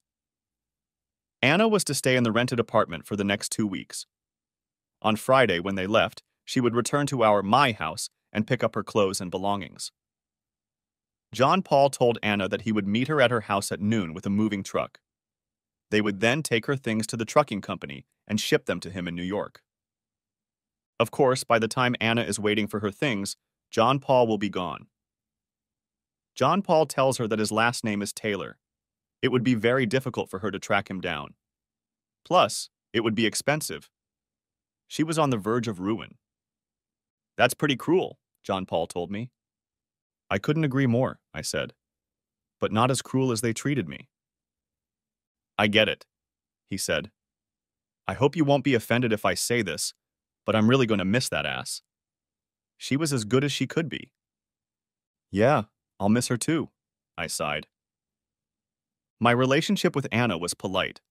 Anna was to stay in the rented apartment for the next 2 weeks. On Friday, when they left, she would return to my house and pick up her clothes and belongings. John Paul told Anna that he would meet her at her house at noon with a moving truck. They would then take her things to the trucking company and ship them to him in New York. Of course, by the time Anna is waiting for her things, John Paul will be gone. John Paul tells her that his last name is Taylor. It would be very difficult for her to track him down. Plus, it would be expensive. She was on the verge of ruin. That's pretty cruel, John Paul told me. I couldn't agree more, I said, but not as cruel as they treated me. I get it, he said. I hope you won't be offended if I say this, but I'm really going to miss that ass. She was as good as she could be. Yeah, I'll miss her too, I sighed. My relationship with Anna was polite.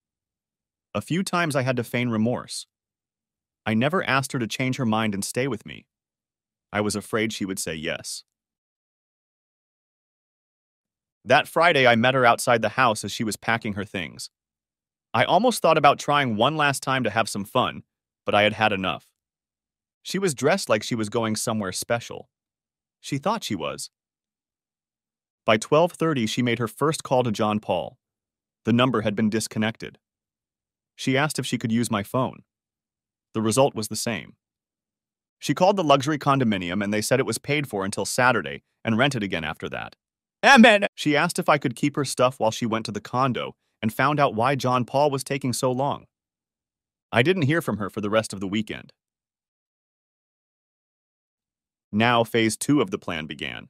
A few times I had to feign remorse. I never asked her to change her mind and stay with me. I was afraid she would say yes. That Friday, I met her outside the house as she was packing her things. I almost thought about trying one last time to have some fun, but I had had enough. She was dressed like she was going somewhere special. She thought she was. By 12:30, she made her first call to John Paul. The number had been disconnected. She asked if she could use my phone. The result was the same. She called the luxury condominium and they said it was paid for until Saturday and rented again after that. Amen. She asked if I could keep her stuff while she went to the condo and found out why John Paul was taking so long. I didn't hear from her for the rest of the weekend. Now phase 2 of the plan began.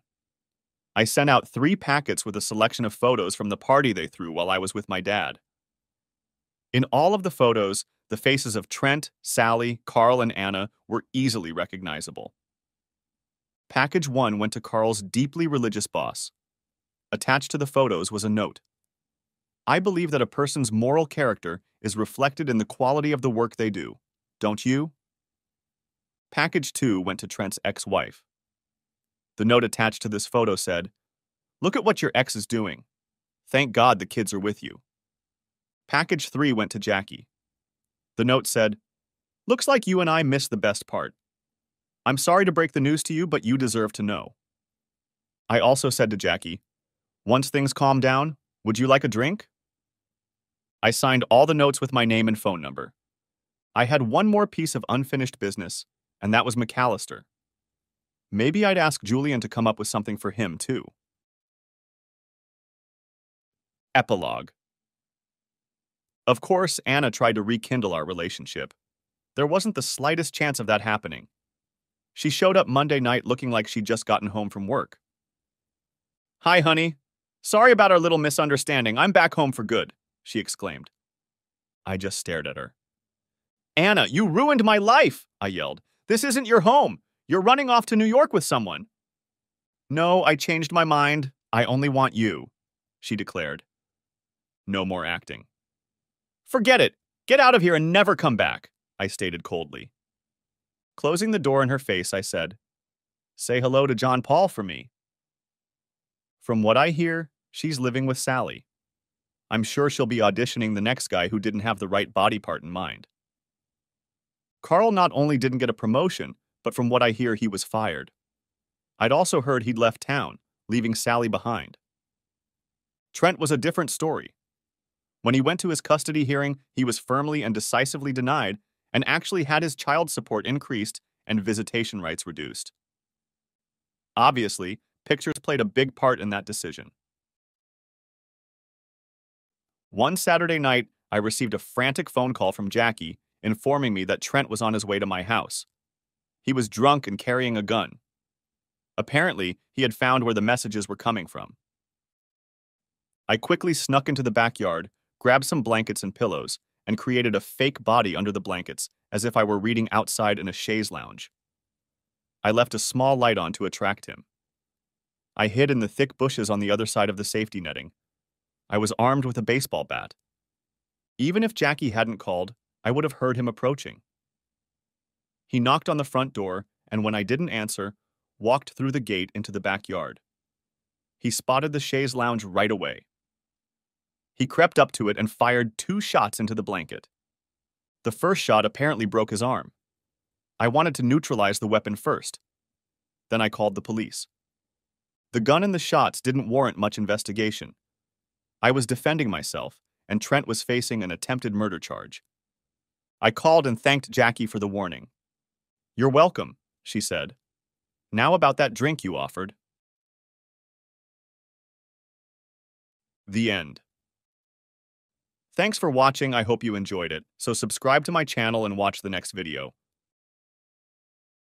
I sent out 3 packets with a selection of photos from the party they threw while I was with my dad. In all of the photos, the faces of Trent, Sally, Carl, and Anna were easily recognizable. Package 1 went to Carl's deeply religious boss. Attached to the photos was a note. I believe that a person's moral character is reflected in the quality of the work they do. Don't you? Package 2 went to Trent's ex-wife. The note attached to this photo said, "Look at what your ex is doing. Thank God the kids are with you." Package 3 went to Jackie. The note said, "Looks like you and I missed the best part. I'm sorry to break the news to you, but you deserve to know." I also said to Jackie, "Once things calm down, would you like a drink?" I signed all the notes with my name and phone number. I had one more piece of unfinished business, and that was McAllister. Maybe I'd ask Julian to come up with something for him, too. Epilogue. Of course, Anna tried to rekindle our relationship. There wasn't the slightest chance of that happening. She showed up Monday night looking like she'd just gotten home from work. "Hi, honey. Sorry about our little misunderstanding. I'm back home for good," she exclaimed. I just stared at her. "Anna, you ruined my life," I yelled. "This isn't your home. You're running off to New York with someone." "No, I changed my mind. I only want you," she declared. No more acting. "Forget it. Get out of here and never come back," I stated coldly. Closing the door in her face, I said, "Say hello to John Paul for me." From what I hear, she's living with Sally. I'm sure she'll be auditioning the next guy who didn't have the right body part in mind. Carl not only didn't get a promotion, but from what I hear, he was fired. I'd also heard he'd left town, leaving Sally behind. Trent was a different story. When he went to his custody hearing, he was firmly and decisively denied and actually had his child support increased and visitation rights reduced. Obviously, pictures played a big part in that decision. One Saturday night, I received a frantic phone call from Jackie informing me that Trent was on his way to my house. He was drunk and carrying a gun. Apparently, he had found where the messages were coming from. I quickly snuck into the backyard, grabbed some blankets and pillows, and created a fake body under the blankets as if I were reading outside in a chaise lounge. I left a small light on to attract him. I hid in the thick bushes on the other side of the safety netting. I was armed with a baseball bat. Even if Jackie hadn't called, I would have heard him approaching. He knocked on the front door, and when I didn't answer, walked through the gate into the backyard. He spotted the chaise lounge right away. He crept up to it and fired 2 shots into the blanket. The first shot apparently broke his arm. I wanted to neutralize the weapon first. Then I called the police. The gun and the shots didn't warrant much investigation. I was defending myself, and Trent was facing an attempted murder charge. I called and thanked Jackie for the warning. "You're welcome," she said. "Now about that drink you offered." The end. Thanks for watching. I hope you enjoyed it. So subscribe to my channel and watch the next video.